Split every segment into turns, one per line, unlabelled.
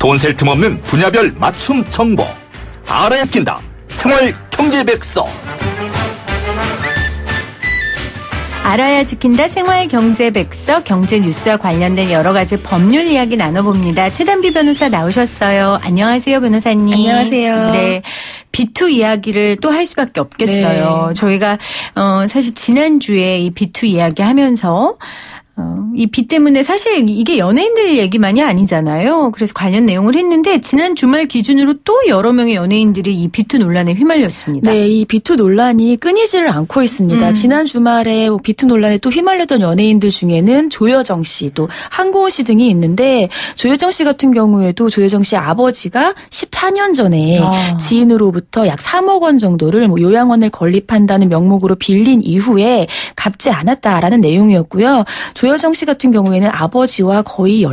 돈 셀 틈 없는 분야별 맞춤 정보. 알아야 낀다. 생활 경제백서.
알아야 지킨다 생활 경제백서, 경제 뉴스와 관련된 여러 가지 법률 이야기 나눠봅니다. 최단비 변호사 나오셨어요. 안녕하세요, 변호사님.
안녕하세요.
네. B2 이야기를 또 할 수밖에 없겠어요. 네. 저희가 사실 지난주에 이 B2 이야기 하면서 이 비 때문에 사실 이게 연예인들 얘기만이 아니잖아요. 그래서 관련 내용을 했는데 지난 주말 기준으로 또 여러 명의 연예인들이 이 B2 논란에 휘말렸습니다.
네, 이 B2 논란이 끊이지를 않고 있습니다. 지난 주말에 B2 논란에 또 휘말렸던 연예인들 중에는 조여정 씨, 또 한고은 씨 등이 있는데, 조여정 씨 같은 경우에도 조여정 씨 아버지가 14년 전에 지인으로부터 약 3억 원 정도를 요양원을 건립한다는 명목으로 빌린 이후에 갚지 않았다라는 내용이었고요. 조여정 씨 같은 경우에는 아버지와 거의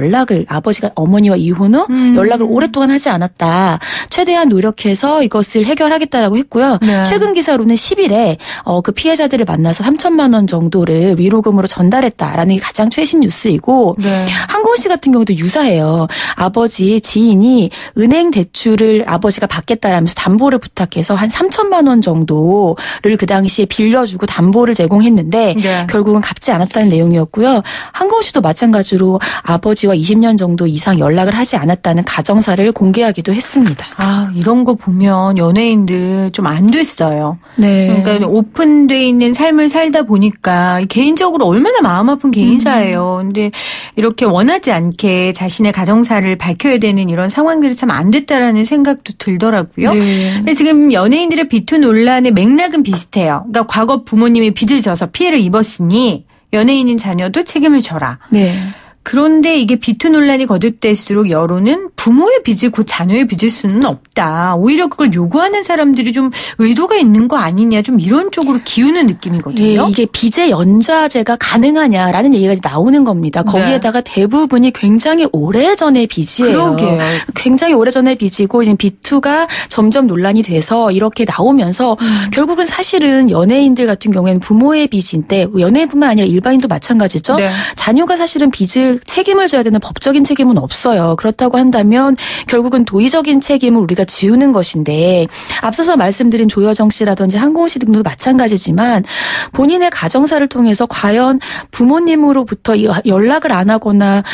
아버지가 어머니와 이혼 후 연락을 오랫동안 하지 않았다. 최대한 노력해서 이것을 해결하겠다라고 했고요. 네. 최근 기사로는 10일에 그 피해자들을 만나서 3천만 원 정도를 위로금으로 전달했다라는 게 가장 최신 뉴스이고, 네. 한고은 씨 같은 경우도 유사해요. 아버지 지인이 은행 대출을 아버지가 받겠다라면서 담보를 부탁해서 한 3천만 원 정도를 그 당시에 빌려주고 담보를 제공했는데, 네. 결국은 갚지 않았다는 내용이었고요. 한고은 씨도 마찬가지로 아버지와 20년 정도 이상 연락을 하지 않았다는 가정사를 공개하기도 했습니다.
이런 거 보면 연예인들 좀 안 됐어요.
네.
그러니까 오픈돼 있는 삶을 살다 보니까 개인적으로 얼마나 마음 아픈 개인사예요. 근데 이렇게 원하지 않게 자신의 가정사를 밝혀야 되는 이런 상황들이 참 안 됐다라는 생각도 들더라고요. 네. 근데 지금 연예인들의 B2 논란의 맥락은 비슷해요. 그러니까 과거 부모님이 빚을 져서 피해를 입었으니 연예인인 자녀도 책임을 져라. 네. 그런데 이게 B2 논란이 거듭될수록 여론은 부모의 빚을 곧 자녀의 빚일 수는 없다. 오히려 그걸 요구하는 사람들이 좀 의도가 있는 거 아니냐, 좀 이런 쪽으로 기우는 느낌이거든요.
네, 이게 빚의 연좌제가 가능하냐라는 얘기가 나오는 겁니다. 거기에다가 네. 대부분이 굉장히 오래전의 빚이에요.
그러게요.
굉장히 오래전의 빚이고 이제 B2가 점점 논란이 돼서 이렇게 나오면서 결국은 사실은 연예인들 같은 경우에는 부모의 빚인데, 연예인뿐만 아니라 일반인도 마찬가지죠. 네. 자녀가 사실은 빚을 책임을 져야 되는 법적인 책임은 없어요. 그렇다고 한다면 결국은 도의적인 책임을 우리가 지우는 것인데, 앞서서 말씀드린 조여정 씨라든지 한고은 씨 등도 마찬가지지만 본인의 가정사를 통해서 과연 부모님으로부터 연락을 안 하거나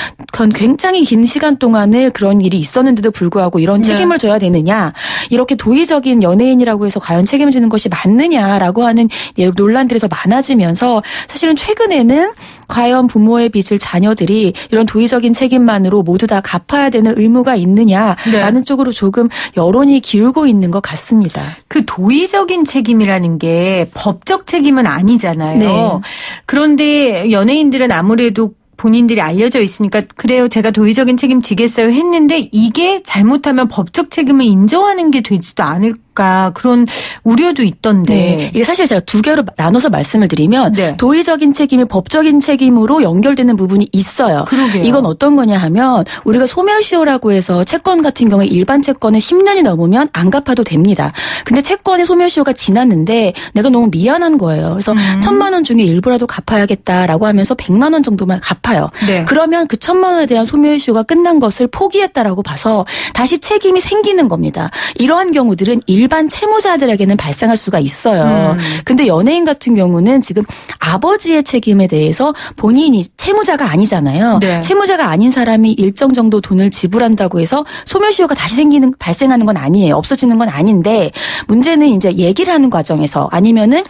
굉장히 긴 시간 동안을 그런 일이 있었는데도 불구하고 이런 책임을 져야 되느냐, 이렇게 도의적인 연예인이라고 해서 과연 책임을 지는 것이 맞느냐라고 하는 논란들이 더 많아지면서 사실은 최근에는 과연 부모의 빚을 자녀들이 이런 도의적인 책임만으로 모두 다 갚아야 되는 의무가 있느냐라는 쪽으로 조금 여론이 기울고 있는 것 같습니다.
그 도의적인 책임이라는 게 법적 책임은 아니잖아요. 네. 그런데 연예인들은 아무래도 본인들이 알려져 있으니까 그래요, 제가 도의적인 책임 지겠어요 했는데, 이게 잘못하면 법적 책임을 인정하는 게 되지도 않을까, 그런 우려도 있던데.
네. 이게 사실 제가 두 개로 나눠서 말씀을 드리면 네. 도의적인 책임이 법적인 책임으로 연결되는 부분이 있어요.
그러게요.
이건 어떤 거냐 하면, 우리가 소멸시효라고 해서 채권 같은 경우에 일반 채권은 10년이 넘으면 안 갚아도 됩니다. 근데 채권의 소멸시효가 지났는데 내가 너무 미안한 거예요. 그래서 1,000만 원 중에 일부라도 갚아야겠다라고 하면서 100만 원 정도만 갚아요. 네. 그러면 그 1,000만 원에 대한 소멸시효가 끝난 것을 포기했다라고 봐서 다시 책임이 생기는 겁니다. 이러한 경우들은 일반 채무자들에게는 발생할 수가 있어요. 근데 연예인 같은 경우는 지금 아버지의 책임에 대해서 본인이 채무자가 아니잖아요. 네. 채무자가 아닌 사람이 일정 정도 돈을 지불한다고 해서 소멸시효가 다시 발생하는 건 아니에요. 없어지는 건 아닌데, 문제는 이제 얘기를 하는 과정에서, 아니면은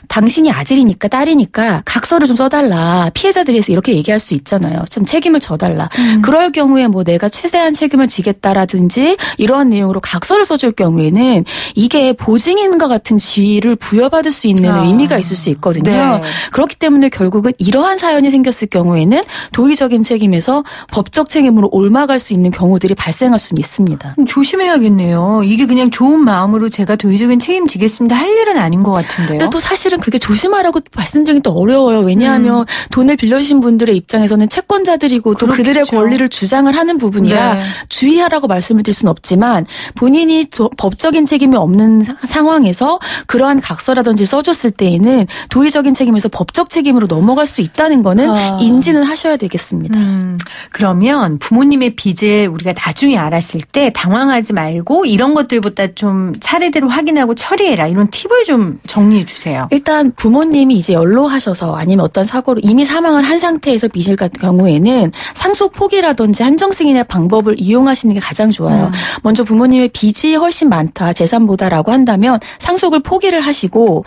당신이 아들이니까 딸이니까 각서를 좀 써달라, 피해자들에서 이렇게 얘기할 수 있잖아요. 좀 책임을 져달라. 그럴 경우에 뭐 내가 최대한 책임을 지겠다라든지 이러한 내용으로 각서를 써줄 경우에는 이게 보증인과 같은 지위를 부여받을 수 있는 의미가 있을 수 있거든요. 네. 그렇기 때문에 결국은 이러한 사연이 생겼을 경우에는 도의적인 책임에서 법적 책임으로 옮아갈 수 있는 경우들이 발생할 수는 있습니다.
조심해야겠네요. 이게 그냥 좋은 마음으로 제가 도의적인 책임지겠습니다 할 일은 아닌 것 같은데요.
근데 또 사실은 그게 조심하라고 말씀드리기 또 어려워요. 왜냐하면 돈을 빌려주신 분들의 입장에서는 채권자들이고 또
그렇겠죠.
그들의 권리를 주장을 하는 부분이라 네. 주의하라고 말씀을 드릴 수는 없지만, 본인이 법적인 책임 책임이 없는 상황에서 그러한 각서라든지 써줬을 때에는 도의적인 책임에서 법적 책임으로 넘어갈 수 있다는 거는 인지는 하셔야 되겠습니다.
그러면 부모님의 빚을 우리가 나중에 알았을 때 당황하지 말고 이런 것들보다 좀 차례대로 확인하고 처리해라. 이런 팁을 좀 정리해 주세요.
일단 부모님이 이제 연로하셔서 아니면 어떤 사고로 이미 사망을 한 상태에서 빚을 같은 경우에는 상속 포기라든지 한정승인의 방법을 이용하시는 게 가장 좋아요. 먼저 부모님의 빚이 훨씬 많다, 재산보다라고 한다면 상속을 포기를 하시고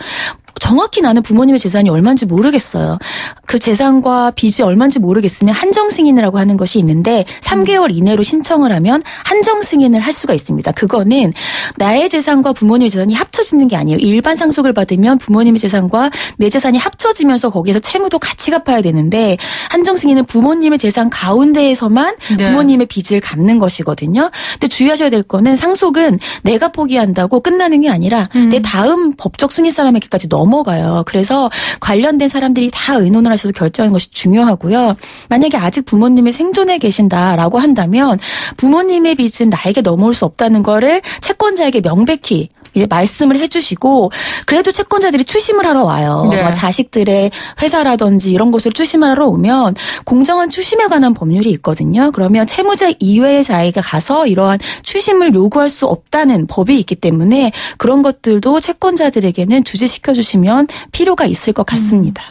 정확히 나는 부모님의 재산이 얼마인지 모르겠어요. 그 재산과 빚이 얼마인지 모르겠으면 한정승인이라고 하는 것이 있는데 3개월 이내로 신청을 하면 한정승인을 할 수가 있습니다. 그거는 나의 재산과 부모님의 재산이 합쳐지는 게 아니에요. 일반 상속을 받으면 부모님의 재산과 내 재산이 합쳐지면서 거기에서 채무도 같이 갚아야 되는데 한정승인은 부모님의 재산 가운데에서만 부모님의 빚을 갚는 것이거든요. 근데 주의하셔야 될 거는 상속은 내가 포기한다고 끝나는 게 아니라 내 다음 법적 순위 사람에게까지 넘어가요. 그래서 관련된 사람들이 다 의논을 하셔서 결정하는 것이 중요하고요. 만약에 아직 부모님이 생존해 계신다라고 한다면 부모님의 빚은 나에게 넘어올 수 없다는 거를 채권자에게 명백히 이제 말씀을 해주시고 그래도 채권자들이 추심을 하러 와요.
네.
자식들의 회사라든지 이런 곳으로 추심을 하러 오면 공정한 추심에 관한 법률이 있거든요. 그러면 채무자 이외의 자에게 가서 이러한 추심을 요구할 수 없다는 법이 있기 때문에 그런 것들도 채권자들에게는 주지시켜 주시면 필요가 있을 것 같습니다.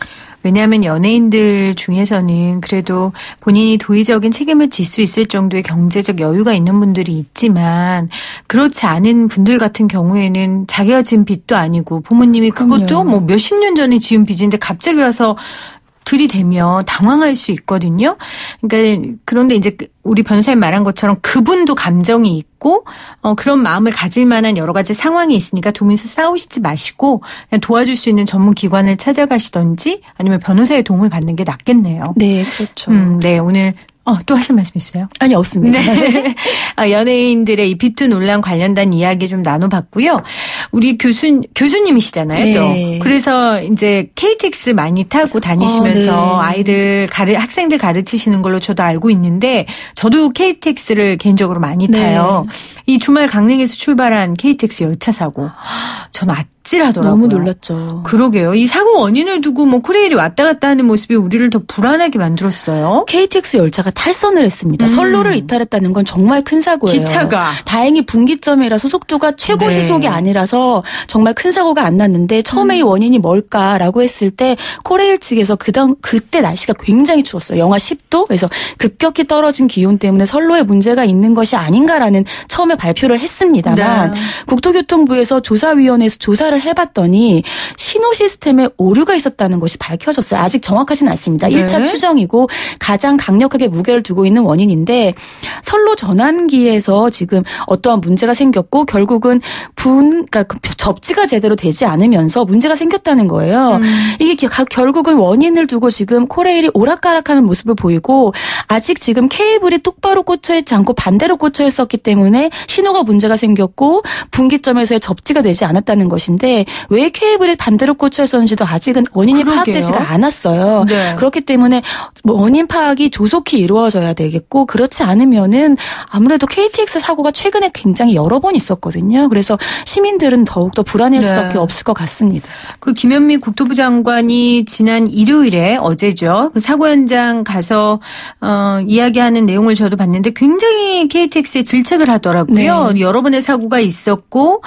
왜냐하면 연예인들 중에서는 그래도 본인이 도의적인 책임을 질 수 있을 정도의 경제적 여유가 있는 분들이 있지만 그렇지 않은 분들 같은 경우에는 자기가 지은 빚도 아니고 부모님이 그것도 뭐 몇십 년 전에 지은 빚인데 갑자기 와서 들이대면 당황할 수 있거든요. 그러니까 그런데 이제 우리 변호사님 말한 것처럼 그분도 감정이 있고 그런 마음을 가질 만한 여러 가지 상황이 있으니까 두 분이서 싸우시지 마시고 그냥 도와줄 수 있는 전문 기관을 찾아가시던지 아니면 변호사의 도움을 받는 게 낫겠네요.
네, 그렇죠.
네, 오늘 또 하실 말씀 있어요?
아니, 없습니다.
네. 연예인들의 이 비투 논란 관련된 이야기 좀 나눠봤고요. 우리 교수님이시잖아요,
네.
또. 그래서 이제 KTX 많이 타고 다니시면서
네.
아이들 학생들 가르치시는 걸로 저도 알고 있는데 저도 KTX를 개인적으로 많이 타요. 이 주말 강릉에서 출발한 KTX 열차 사고. 저는 아찔하더라고요.
너무 놀랐죠.
그러게요. 이 사고 원인을 두고 뭐 코레일이 왔다 갔다 하는 모습이 우리를 더 불안하게 만들었어요.
KTX 열차가 탈선을 했습니다. 선로를 이탈했다는 건 정말 큰 사고예요.
기차가.
다행히 분기점이라서 속도가 최고 시속이 아니라서 정말 큰 사고가 안 났는데 처음에 이 원인이 뭘까라고 했을 때 코레일 측에서 그때 날씨가 굉장히 추웠어요. 영하 10도. 그래서 급격히 떨어진 기온 때문에 선로에 문제가 있는 것이 아닌가라는 처음에 발표를 했습니다만 국토교통부에서 조사위원회에서 조사를 해봤더니 신호 시스템에 오류가 있었다는 것이 밝혀졌어요. 아직 정확하지는 않습니다. 1차 추정이고 가장 강력하게 무게를 두고 있는 원인인데 선로 전환기에서 지금 어떠한 문제가 생겼고 결국은 그러니까 접지가 제대로 되지 않으면서 문제가 생겼다는 거예요. 이게 결국은 원인을 두고 지금 코레일이 오락가락하는 모습을 보이고 아직 지금 케이블이 똑바로 꽂혀있지 않고 반대로 꽂혀있었기 때문에 신호가 문제가 생겼고 분기점에서의 접지가 되지 않았다는 것인데 왜 케이블이 반대로 꽂혀있었는지도 아직은 원인이 파악되지가 않았어요. 네. 그렇기 때문에 원인 파악이 조속히 이루어져야 되겠고 그렇지 않으면은 아무래도 KTX 사고가 최근에 굉장히 여러 번 있었거든요. 그래서 시민들은 더욱더 불안할 수밖에 없을 것 같습니다.
그 김현미 국토부 장관이 지난 일요일에 어제죠. 그 사고 현장 가서 이야기하는 내용을 저도 봤는데 굉장히 KTX에 질책을 하더라고요. 네. 여러 번의 사고가 있었고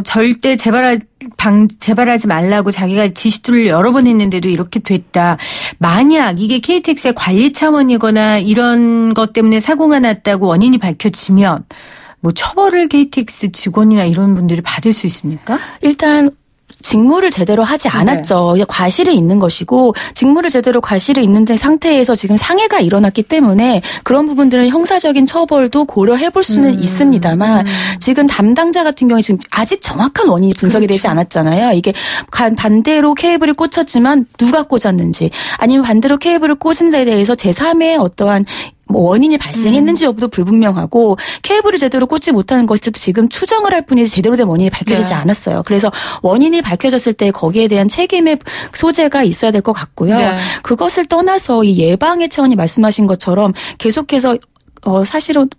절대 재발하지 말라고 자기가 지시를 여러 번 했는데도 이렇게 됐다. 만약 이게 KTX의 관리 차원이거나 이런 것 때문에 사고가 났다고 원인이 밝혀지면 뭐 처벌을 KTX 직원이나 이런 분들이 받을 수 있습니까?
일단 직무를 제대로 하지 않았죠. 과실이 있는 것이고 직무를 제대로 과실이 있는 상태에서 지금 상해가 일어났기 때문에 그런 부분들은 형사적인 처벌도 고려해 볼 수는 있습니다만 지금 담당자 같은 경우에 지금 아직 정확한 원인이 분석이 되지 않았잖아요. 이게 반대로 케이블이 꽂혔지만 누가 꽂았는지 아니면 반대로 케이블을 꽂은 데 대해서 제3의 어떠한 원인이 발생했는지 여부도 불분명하고 케이블을 제대로 꽂지 못하는 것도 지금 추정을 할 뿐이지 제대로 된 원인이 밝혀지지 않았어요. 그래서 원인이 밝혀졌을 때 거기에 대한 책임의 소재가 있어야 될 것 같고요. 그것을 떠나서 이 예방의 차원이 말씀하신 것처럼 계속해서 사실은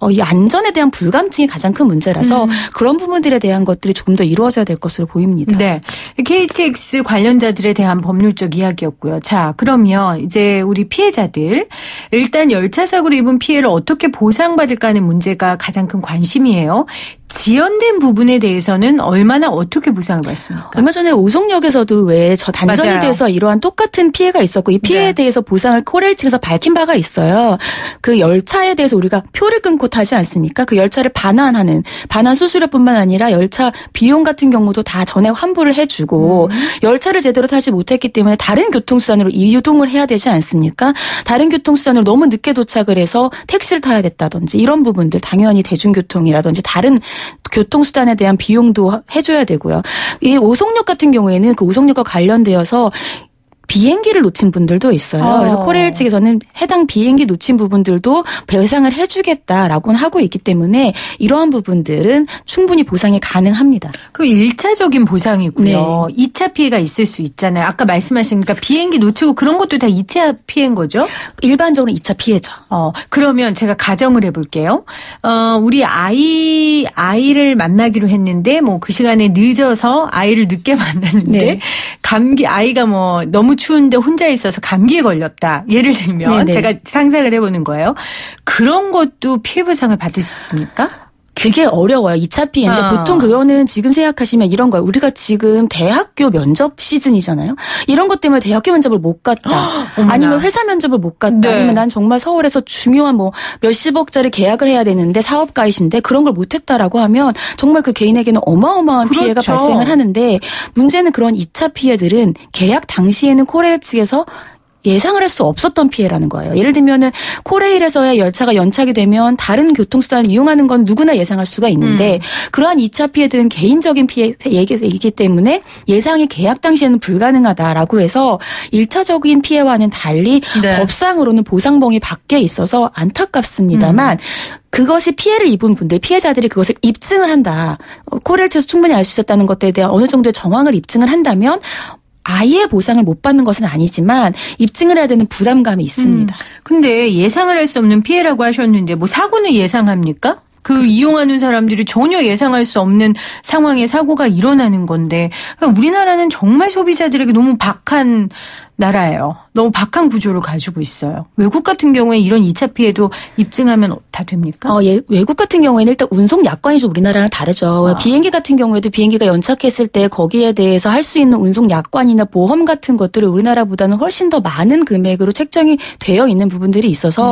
이 안전에 대한 불감증이 가장 큰 문제라서 그런 부분들에 대한 것들이 조금 더 이루어져야 될 것으로 보입니다.
네. KTX 관련자들에 대한 법률적 이야기였고요. 자, 그러면 이제 우리 피해자들 일단 열차 사고로 입은 피해를 어떻게 보상받을까 하는 문제가 가장 큰 관심이에요. 지연된 부분에 대해서는 얼마나 어떻게 보상을 받습니까?
얼마 전에 오송역에서도 왜 저 단전이
맞아요.
돼서 이러한 똑같은 피해가 있었고 이 피해에
네.
대해서 보상을 코레일 측에서 밝힌 바가 있어요. 그 열차에 대해서 우리가 표를 끊고 타지 않습니까? 그 열차를 반환 수수료뿐만 아니라 열차 비용 같은 경우도 다 전액 환불을 해주고 열차를 제대로 타지 못했기 때문에 다른 교통수단으로 이동을 해야 되지 않습니까? 다른 교통수단으로 너무 늦게 도착을 해서 택시를 타야 됐다든지 이런 부분들 당연히 대중교통이라든지 다른 교통수단에 대한 비용도 해줘야 되고요. 이 오송역 같은 경우에는 그 오송역과 관련되어서 비행기를 놓친 분들도 있어요. 그래서 코레일 측에서는 해당 비행기 놓친 부분들도 배상을 해주겠다라고는 하고 있기 때문에 이러한 부분들은 충분히 보상이 가능합니다.
그 1차적인 보상이고요.
네.
2차 피해가 있을 수 있잖아요. 아까 말씀하신 그러니까 비행기 놓치고 그런 것도 다 2차 피해인 거죠?
일반적으로 2차 피해죠.
그러면 제가 가정을 해볼게요. 우리 아이를 만나기로 했는데 뭐 그 시간에 늦어서 아이를 늦게 만났는데
네.
아이가 뭐 너무 추운데 혼자 있어서 감기에 걸렸다. 예를 들면
네네.
제가 상상을 해보는 거예요. 그런 것도 피해 보상을 받을 수 있습니까?
그게 어려워요. 2차 피해인데 보통 그거는 지금 생각하시면 이런 거예요. 우리가 지금 대학교 면접 시즌이잖아요. 이런 것 때문에 대학교 면접을 못 갔다. 아니면 회사 면접을 못 갔다.
네.
아니면 난 정말 서울에서 중요한 뭐 몇십억짜리 계약을 해야 되는데 사업가이신데 그런 걸 못했다라고 하면 정말 그 개인에게는 어마어마한
그렇죠.
피해가 발생을 하는데 문제는 그런 2차 피해들은 계약 당시에는 코레일 측에서 예상을 할 수 없었던 피해라는 거예요. 예를 들면은 코레일에서의 열차가 연착이 되면 다른 교통수단을 이용하는 건 누구나 예상할 수가 있는데 그러한 2차 피해들은 개인적인 피해이기 때문에 예상이 계약 당시에는 불가능하다라고 해서 1차적인 피해와는 달리
네.
법상으로는 보상범위 밖에 있어서 안타깝습니다만 그것이 피해를 입은 분들, 피해자들이 그것을 입증을 한다. 코레일 측에서 충분히 알 수 있었다는 것에 대한 어느 정도의 정황을 입증을 한다면 아예 보상을 못 받는 것은 아니지만 입증을 해야 되는 부담감이 있습니다.
근데 예상을 할 수 없는 피해라고 하셨는데 뭐 사고는 예상합니까? 그 이용하는 사람들이 전혀 예상할 수 없는 상황에 사고가 일어나는 건데 그러니까 우리나라는 정말 소비자들에게 너무 박한 나라예요. 너무 박한 구조를 가지고 있어요. 외국 같은 경우에 이런 2차 피해도 입증하면 다 됩니까?
외국 같은 경우에는 일단 운송 약관이 좀 우리나라랑 다르죠. 비행기 같은 경우에도 비행기가 연착했을 때 거기에 대해서 할 수 있는 운송 약관이나 보험 같은 것들을 우리나라보다는 훨씬 더 많은 금액으로 책정이 되어 있는 부분들이 있어서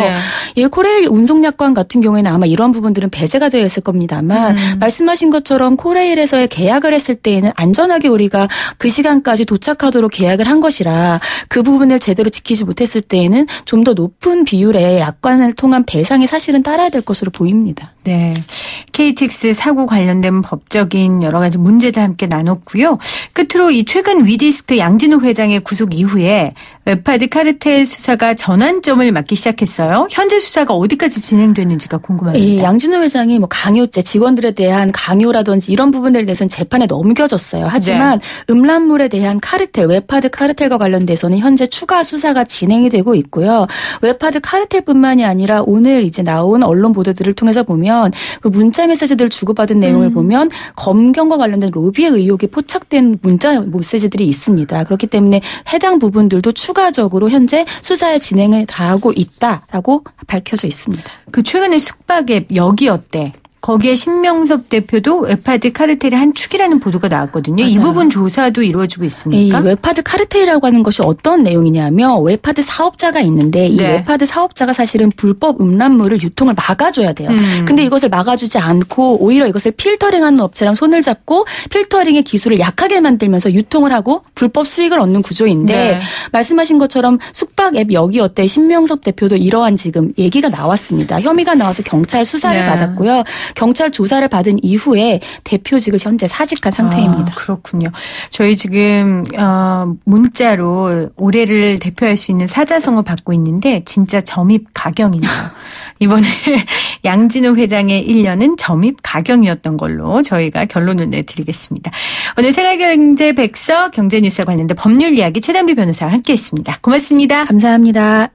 네. 코레일 운송 약관 같은 경우에는 아마 이런 부분들은 배제가 되어 있을 겁니다만 말씀하신 것처럼 코레일에서의 계약을 했을 때에는 안전하게 우리가 그 시간까지 도착하도록 계약을 한 것이라 그 부분을 제대로 지키지 못했을 때에는 좀 더 높은 비율의 약관을 통한 배상이 사실은 따라야 될 것으로 보입니다.
네. KTX 사고 관련된 법적인 여러 가지 문제들 함께 나눴고요. 끝으로 이 최근 위디스크 양진호 회장의 구속 이후에 웹하드 카르텔 수사가 전환점을 맞기 시작했어요. 현재 수사가 어디까지 진행됐는지가 궁금합니다.
양진호 회장이 뭐 강요죄, 직원들에 대한 강요라든지 이런 부분들에 대해서는 재판에 넘겨졌어요. 하지만 네. 음란물에 대한 카르텔, 웹하드 카르텔과 관련돼서는 현재 추가 수사가 진행이 되고 있고요. 웹하드 카르텔뿐만이 아니라 오늘 이제 나온 언론 보도들을 통해서 보면 그 문자 메시지들을 주고받은 내용을 보면 검경과 관련된 로비의 의혹이 포착된 문자 메시지들이 있습니다. 그렇기 때문에 해당 부분들도 추가적으로 현재 수사에 진행을 다하고 있다라고 밝혀져 있습니다.
그 최근에 숙박앱 여기어때 거기에 신명섭 대표도 웹하드 카르텔의 한 축이라는 보도가 나왔거든요. 맞아요. 이 부분 조사도 이루어지고 있습니까?
이 웹하드 카르텔이라고 하는 것이 어떤 내용이냐면 웹하드 사업자가 있는데 이 네. 웹하드 사업자가 사실은 불법 음란물을 유통을 막아줘야 돼요. 근데 이것을 막아주지 않고 오히려 이것을 필터링하는 업체랑 손을 잡고 필터링의 기술을 약하게 만들면서 유통을 하고 불법 수익을 얻는 구조인데 네. 말씀하신 것처럼 숙박앱 여기어때 신명섭 대표도 이러한 지금 얘기가 나왔습니다. 혐의가 나와서 경찰 수사를
네.
받았고요. 경찰 조사를 받은 이후에 대표직을 현재 사직한 상태입니다.
그렇군요. 저희 지금 문자로 올해를 대표할 수 있는 사자성어 받고 있는데 진짜 점입 가경이네요. 이번에 양진호 회장의 1년은 점입 가경이었던 걸로 저희가 결론을 내드리겠습니다. 오늘 생활경제 백서 경제뉴스와 관련된 법률 이야기 최단비 변호사와 함께했습니다. 고맙습니다.
감사합니다.